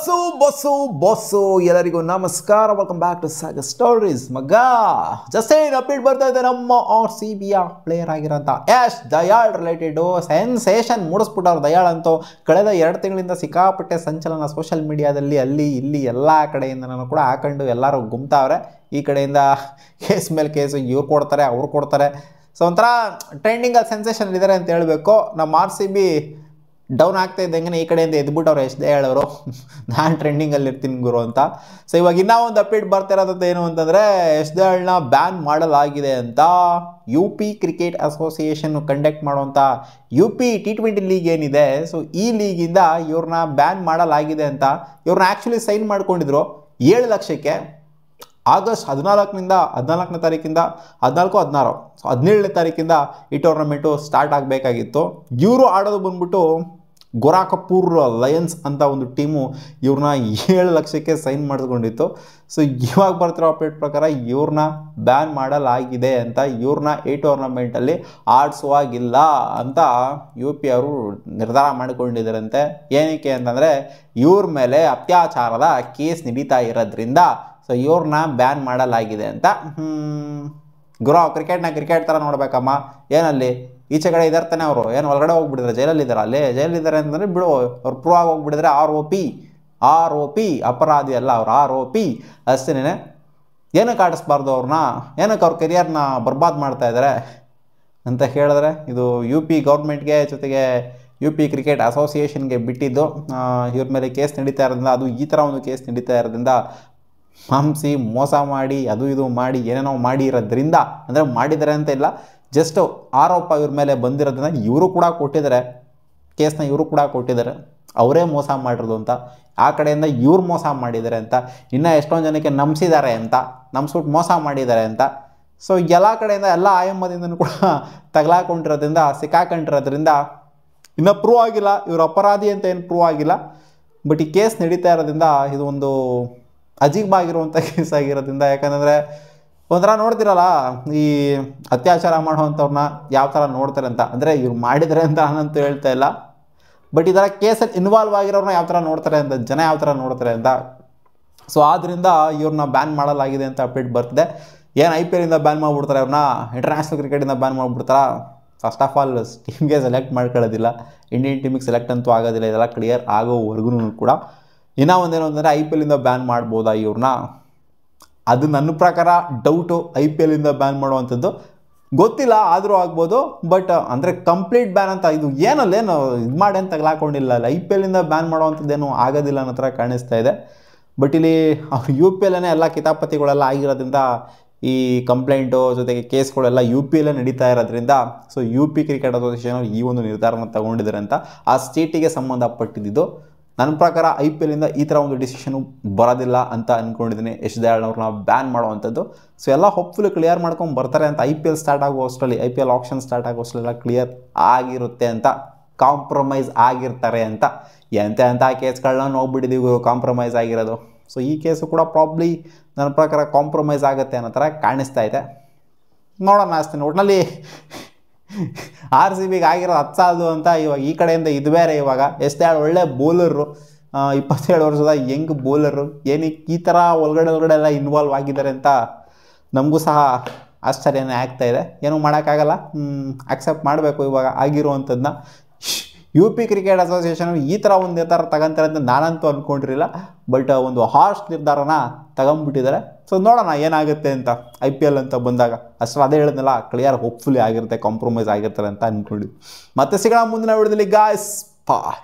Bus bus bus ಎಲ್ಲರಿಗೂ ನಮಸ್ಕಾರ. Welcome back to Sagar stories. ಮಗ ಜಸ್ಟ್ ಏನು ಅಪ್ಡೇಟ್ ಬರ್ತಾ ಇದೆ ನಮ್ಮ RCBಯ ಪ್ಲೇಯರ್ ಆಗಿರೋಂಥ ಯಶ್ ದಯಾಳ್ ರಿಲೇಟೆಡು ಸೆನ್ಸೇಷನ್ ಮೂಡಿಸ್ಬಿಟ್ಟವ್ರು. ದಯಾಳ್ ಅಂತೂ ಕಳೆದ 2 ತಿಂಗಳಿಂದ ಸಿಕ್ಕಾಪಟ್ಟೆ ಸಂಚಲನ ಸೋಷಿಯಲ್ ಮೀಡಿಯಾದಲ್ಲಿ ಅಲ್ಲಿ ಇಲ್ಲಿ ಎಲ್ಲ ಕಡೆಯಿಂದನೂ ಕೂಡ ಹಾಕೊಂಡು ಎಲ್ಲರೂ ಗುಮ್ತಾವ್ರೆ. ಈ ಕಡೆಯಿಂದ ಕೇಸ್ ಮೇಲೆ ಕೇಸು ಇವ್ರು ಕೊಡ್ತಾರೆ ಅವ್ರು ಕೊಡ್ತಾರೆ. ಸೊ ಒಂಥರ ಟ್ರೆಂಡಿಂಗಲ್ಲಿ ಸೆನ್ಸೇಷನ್ ಇದ್ದಾರೆ ಅಂತ ಹೇಳಬೇಕು. ನಮ್ಮ RCB ಡೌನ್ ಆಗ್ತಾ ಇದ್ದಂಗೆ ಈ ಕಡೆಯಿಂದ ಎದ್ಬಿಟ್ಟವ್ರು ಎಷ್ಟೇ ಹೇಳೋರು ನಾನು ಟ್ರೆಂಡಿಂಗಲ್ಲಿ ಇರ್ತೀನಿ ಗುರು ಅಂತ. ಸೊ ಇವಾಗ ಇನ್ನೂ ಒಂದು ಅಪ್ಡೇಟ್ ಬರ್ತಾ ಇರೋದಂತ ಏನು ಅಂತಂದರೆ ಎಸ್ಡೇಳ್ನ ಬ್ಯಾನ್ ಮಾಡಲಾಗಿದೆ ಅಂತ UP ಕ್ರಿಕೆಟ್ ಅಸೋಸಿಯೇಷನ್ ಕಂಡಕ್ಟ್ ಮಾಡುವಂಥ UP T20 ಲೀಗ್ ಏನಿದೆ, ಸೊ ಈ ಲೀಗಿಂದ ಇವ್ರನ್ನ ಬ್ಯಾನ್ ಮಾಡಲಾಗಿದೆ ಅಂತ. ಇವ್ರನ್ನ ಆ್ಯಕ್ಚುಲಿ ಸೈನ್ ಮಾಡ್ಕೊಂಡಿದ್ರು 7 ಲಕ್ಷಕ್ಕೆ. ಆಗಸ್ಟ್ 14ನೇ ತಾರೀಕಿಂದ 16 ಸೊ 17ನೇ ತಾರೀಕಿಂದ ಈ ಟೂರ್ನಮೆಂಟು ಸ್ಟಾರ್ಟ್ ಆಗಬೇಕಾಗಿತ್ತು. ಇವರು ಆಡೋದು ಬಂದ್ಬಿಟ್ಟು ಗೋರಖಪುರ್ ಲಯನ್ಸ್ ಅಂತ ಒಂದು ಟೀಮು ಇವ್ರನ್ನ 7 ಲಕ್ಷಕ್ಕೆ ಸೈನ್ ಮಾಡಿಸ್ಕೊಂಡಿತ್ತು. ಸೊ ಇವಾಗ ಬರ್ತಿರೋ ಅಪ್ಡೇಟ್ ಪ್ರಕಾರ ಇವ್ರನ್ನ ಬ್ಯಾನ್ ಮಾಡಲಾಗಿದೆ ಅಂತ, ಇವ್ರನ್ನ ಈ ಟೂರ್ನಮೆಂಟಲ್ಲಿ ಆಡಿಸುವಾಗಿಲ್ಲ ಅಂತ UP ಅವರು ನಿರ್ಧಾರ ಮಾಡಿಕೊಂಡಿದ್ದಾರಂತೆ. ಏನಕ್ಕೆ ಅಂತಂದರೆ ಇವ್ರ ಮೇಲೆ ಅತ್ಯಾಚಾರದ ಕೇಸ್ ನಡೀತಾ ಇರೋದ್ರಿಂದ ಸೊ ಇವ್ರನ್ನ ಬ್ಯಾನ್ ಮಾಡಲಾಗಿದೆ ಅಂತ. ಗುರು ಕ್ರಿಕೆಟ್ ಥರ ನೋಡ್ಬೇಕಮ್ಮ, ಏನಲ್ಲಿ ಈಚೆ ಕಡೆ ಇದ್ದಾರೆ ತಾನೆ ಅವರು, ಏನು ಒಳಗಡೆ ಹೋಗ್ಬಿಟ್ಟಿದ್ದಾರೆ, ಜೈಲಲ್ಲಿದ್ದಾರೆ. ಅಲ್ಲಿ ಜೈಲಿದ್ದಾರೆ ಅಂತಂದರೆ ಬಿಡು, ಅವ್ರು ಪ್ರೂವ್ ಆಗಿ ಹೋಗ್ಬಿಟ್ಟಿದ್ರೆ ROP ಅಪರಾಧಿ ಅಲ್ಲ, ಅವ್ರು ROP ಅಷ್ಟೇನೆ. ಏನಕ್ಕೆ ಆಡಿಸ್ಬಾರ್ದು ಅವ್ರನ್ನ, ಏನಕ್ಕೆ ಅವ್ರ ಕೆರಿಯರ್ನ ಬರ್ಬಾದ್ ಮಾಡ್ತಾ ಇದ್ದಾರೆ ಅಂತ ಹೇಳಿದ್ರೆ ಇದು UP ಗೌರ್ಮೆಂಟ್ಗೆ ಜೊತೆಗೆ UP ಕ್ರಿಕೆಟ್ ಅಸೋಸಿಯೇಷನ್ಗೆ ಬಿಟ್ಟಿದ್ದು. ಇವ್ರ ಮೇಲೆ ಕೇಸ್ ನಡೀತಾ ಇರೋದ್ರಿಂದ, ಅದು ಈ ಥರ ಒಂದು ಕೇಸ್ ನಡೀತಾ ಇರೋದ್ರಿಂದ ಮಾಂಸಿ ಮೋಸ ಮಾಡಿ ಅದು ಇದು ಮಾಡಿ ಏನೇನೋ ಮಾಡಿರೋದ್ರಿಂದ, ಅಂದರೆ ಮಾಡಿದ್ದಾರೆ ಅಂತ ಇಲ್ಲ, ಜಸ್ಟ್ ಆರೋಪ ಇವ್ರ ಮೇಲೆ ಬಂದಿರೋದ್ರಿಂದ ಇವರು ಕೂಡ ಕೊಟ್ಟಿದ್ದಾರೆ ಕೇಸ್ನ, ಇವರು ಕೂಡ ಕೊಟ್ಟಿದ್ದಾರೆ ಅವರೇ ಮೋಸ ಮಾಡಿರೋದು ಅಂತ. ಆ ಕಡೆಯಿಂದ ಇವ್ರು ಮೋಸ ಮಾಡಿದ್ದಾರೆ ಅಂತ, ಇನ್ನೂ ಎಷ್ಟೊಂದು ಜನಕ್ಕೆ ನಂಬಿಸಿದ್ದಾರೆ ಅಂತ, ನಂಬಿಸ್ಬಿಟ್ಟು ಮೋಸ ಮಾಡಿದ್ದಾರೆ ಅಂತ. ಸೊ ಎಲ್ಲ ಕಡೆಯಿಂದ ಎಲ್ಲ ಆಯಮ್ಮದಿಂದನೂ ಕೂಡ ತಗಲಾಕೊಂಡಿರೋದ್ರಿಂದ, ಸಿಕ್ಕಾಕೊಂಡಿರೋದ್ರಿಂದ ಇನ್ನೂ ಪ್ರೂವ್ ಆಗಿಲ್ಲ ಇವರು ಅಪರಾಧಿ ಅಂತ ಏನು ಪ್ರೂವ್ ಆಗಿಲ್ಲ. ಬಟ್ ಈ ಕೇಸ್ ನಡೀತಾ ಇರೋದ್ರಿಂದ ಇದು ಒಂದು ಅಜೀಬಾಗಿರುವಂಥ ಕೇಸ್ ಆಗಿರೋದ್ರಿಂದ, ಯಾಕಂದರೆ ಒಂಥರ ನೋಡ್ತಿರಲ್ಲ ಈ ಅತ್ಯಾಚಾರ ಮಾಡುವಂಥವ್ರನ್ನ ಯಾವ ಥರ ನೋಡ್ತಾರೆ ಅಂತ. ಅಂದರೆ ಇವ್ರು ಮಾಡಿದ್ದಾರೆ ಅಂತ ನಾನಂತೂ ಹೇಳ್ತಾ ಇಲ್ಲ, ಬಟ್ ಈ ಥರ ಕೇಸಲ್ಲಿ ಇನ್ವಾಲ್ವ್ ಆಗಿರೋರನ್ನ ಯಾವ ಥರ ನೋಡ್ತಾರೆ ಅಂತ, ಜನ ಯಾವ ಥರ ನೋಡ್ತಾರೆ ಅಂತ. ಸೊ ಆದ್ದರಿಂದ ಇವ್ರನ್ನ ಬ್ಯಾನ್ ಮಾಡಲಾಗಿದೆ ಅಂತ ಅಪ್ಡೇಟ್ ಬರ್ತಿದೆ. ಏನು IPLಯಿಂದ ಬ್ಯಾನ್ ಮಾಡಿಬಿಡ್ತಾರೆ ಅವ್ರನ್ನ, ಇಂಟರ್ನ್ಯಾಷನಲ್ ಕ್ರಿಕೆಟಿಂದ ಬ್ಯಾನ್ ಮಾಡಿಬಿಡ್ತಾರ? ಫಸ್ಟ್ ಆಫ್ ಆಲ್ ಟೀಮ್ಗೆ ಸೆಲೆಕ್ಟ್ ಮಾಡ್ಕೊಳ್ಳೋದಿಲ್ಲ, ಇಂಡಿಯನ್ ಟೀಮಿಗೆ ಸೆಲೆಕ್ಟ್ ಅಂತೂ ಆಗೋದಿಲ್ಲ, ಇದೆಲ್ಲ ಕ್ಲಿಯರ್ ಆಗೋವರೆಗೂ ಕೂಡ. ಇನ್ನೂ ಒಂದೇನು ಅಂತಂದರೆ IPLಯಿಂದ ಬ್ಯಾನ್ ಮಾಡ್ಬೋದಾ ಇವ್ರನ್ನ, ಅದು ನನ್ನ ಪ್ರಕಾರ ಡೌಟು. IPLಯಿಂದ ಬ್ಯಾನ್ ಮಾಡುವಂಥದ್ದು ಗೊತ್ತಿಲ್ಲ, ಆದರೂ ಆಗ್ಬೋದು. ಬಟ್ ಅಂದರೆ ಕಂಪ್ಲೀಟ್ ಬ್ಯಾನ್ ಅಂತ ಇದು ಏನಲ್ಲೇನು ಇದು ಮಾಡಿ ಅಂತ ತಗಲಾಕೊಂಡಿಲ್ಲ, IPLಯಿಂದ ಬ್ಯಾನ್ ಮಾಡುವಂಥದ್ದೇನು ಆಗೋದಿಲ್ಲ ಅನ್ನೋ ಥರ ಕಾಣಿಸ್ತಾ ಇದೆ. ಬಟ್ ಇಲ್ಲಿ ಅವ್ರು UPಯಲ್ಲೇ ಎಲ್ಲ ಕಿತಾಪತಿಗಳೆಲ್ಲ ಆಗಿರೋದ್ರಿಂದ ಈ ಕಂಪ್ಲೇಂಟು ಜೊತೆಗೆ ಕೇಸ್ಗಳೆಲ್ಲ UPಯಲ್ಲೇ ನಡೀತಾ ಇರೋದ್ರಿಂದ ಸೊ UP ಕ್ರಿಕೆಟ್ ಅಸೋಸಿಯೇಷನ್ ಈ ಒಂದು ನಿರ್ಧಾರನ ತಗೊಂಡಿದ್ದಾರೆ ಅಂತ ಆ ಸ್ಟೇಟಿಗೆ ಸಂಬಂಧಪಟ್ಟಿದ್ದು. ನನ್ನ ಪ್ರಕಾರ IPLಯಿಂದ ಈ ಥರ ಒಂದು ಡಿಸಿಷನು ಬರೋದಿಲ್ಲ ಅಂತ ಅಂದ್ಕೊಂಡಿದ್ದೀನಿ, ಯಶ್ ದಯಾಳ್ ಅವ್ರನ್ನ ಬ್ಯಾನ್ ಮಾಡುವಂಥದ್ದು. ಸೊ ಎಲ್ಲ ಹೋಪ್ಫುಲಿ ಕ್ಲಿಯರ್ ಮಾಡ್ಕೊಂಡು ಬರ್ತಾರೆ ಅಂತ. IPL ಸ್ಟಾರ್ಟ್ ಆಗೋ ಅಷ್ಟರಲ್ಲಿ, IPL ಆಪ್ಷನ್ ಸ್ಟಾರ್ಟ್ ಆಗೋ ಅಷ್ಟರಲ್ಲ ಕ್ಲಿಯರ್ ಆಗಿರುತ್ತೆ ಅಂತ, ಕಾಂಪ್ರಮೈಸ್ ಆಗಿರ್ತಾರೆ ಅಂತ. ಎಂಥ ಕೇಸ್ಗಳನ್ನ ನೋಡ್ಬಿಟ್ಟಿದ್ದೀವಿ ಕಾಂಪ್ರಮೈಸ್ ಆಗಿರೋದು. ಸೊ ಈ ಕೇಸು ಕೂಡ ಪ್ರಾಬ್ಲಿ ನನ್ನ ಪ್ರಕಾರ ಕಾಂಪ್ರಮೈಸ್ ಆಗುತ್ತೆ ಅನ್ನೋ ಥರ ಕಾಣಿಸ್ತಾ ಇದೆ. ನೋಡೋಣ ಅಷ್ಟೇ. ಒಟ್ಟಿನಲ್ಲಿ RCBಗೆ ಆಗಿರೋದು 10 ಸಾಲದು ಅಂತ ಇವಾಗ ಈ ಕಡೆಯಿಂದ ಇದು ಬೇರೆ. ಇವಾಗ ಎಷ್ಟೇ ಒಳ್ಳೆ ಬೌಲರು, 27 ವರ್ಷದ ಯಂಗ್ ಬೌಲರು, ಏನಕ್ಕೆ ಈ ಥರ ಒಳಗಡೆ ಎಲ್ಲ ಇನ್ವಾಲ್ವ್ ಆಗಿದ್ದಾರೆ ಅಂತ ನಮಗೂ ಸಹ ಆಶ್ಚರ್ಯನೇ ಆಗ್ತಾಯಿದೆ. ಏನೂ ಮಾಡೋಕ್ಕಾಗಲ್ಲ, ಆಕ್ಸೆಪ್ಟ್ ಮಾಡಬೇಕು ಇವಾಗ ಆಗಿರುವಂಥದ್ದನ್ನ. UP ಕ್ರಿಕೆಟ್ ಅಸೋಸಿಯೇಷನ್ ಈ ಥರ ಒಂದು ನಿರ್ಧಾರ ತಗೊಂತಾರೆ ಅಂತ ನಾನಂತೂ ಅಂದ್ಕೊಂಡಿರಲಿಲ್ಲ, ಬಟ್ ಒಂದು ಹಾರ್ಶ್ ನಿರ್ಧಾರನ ತಗೊಂಡ್ಬಿಟ್ಟಿದ್ದಾರೆ. ಸೊ ನೋಡೋಣ ಏನಾಗುತ್ತೆ ಅಂತ IPL ಅಂತ ಬಂದಾಗ. ಅಷ್ಟೇ ಅದೇ ಹೇಳಿದ್ನಲ್ಲ, ಕ್ಲಿಯರ್ ಹೋಪ್ಫುಲಿ ಆಗಿರುತ್ತೆ, ಕಾಂಪ್ರಮೈಸ್ ಆಗಿರ್ತಾರೆ ಅಂತ ಅಂದ್ಕೊಂಡಿದ್ವಿ. ಮತ್ತೆ ಸಿಗೋಣ ಮುಂದಿನ ವಿಡಿಯೋದಲ್ಲಿ ಗಾಯ್ಸ್. ಬಾಯ್.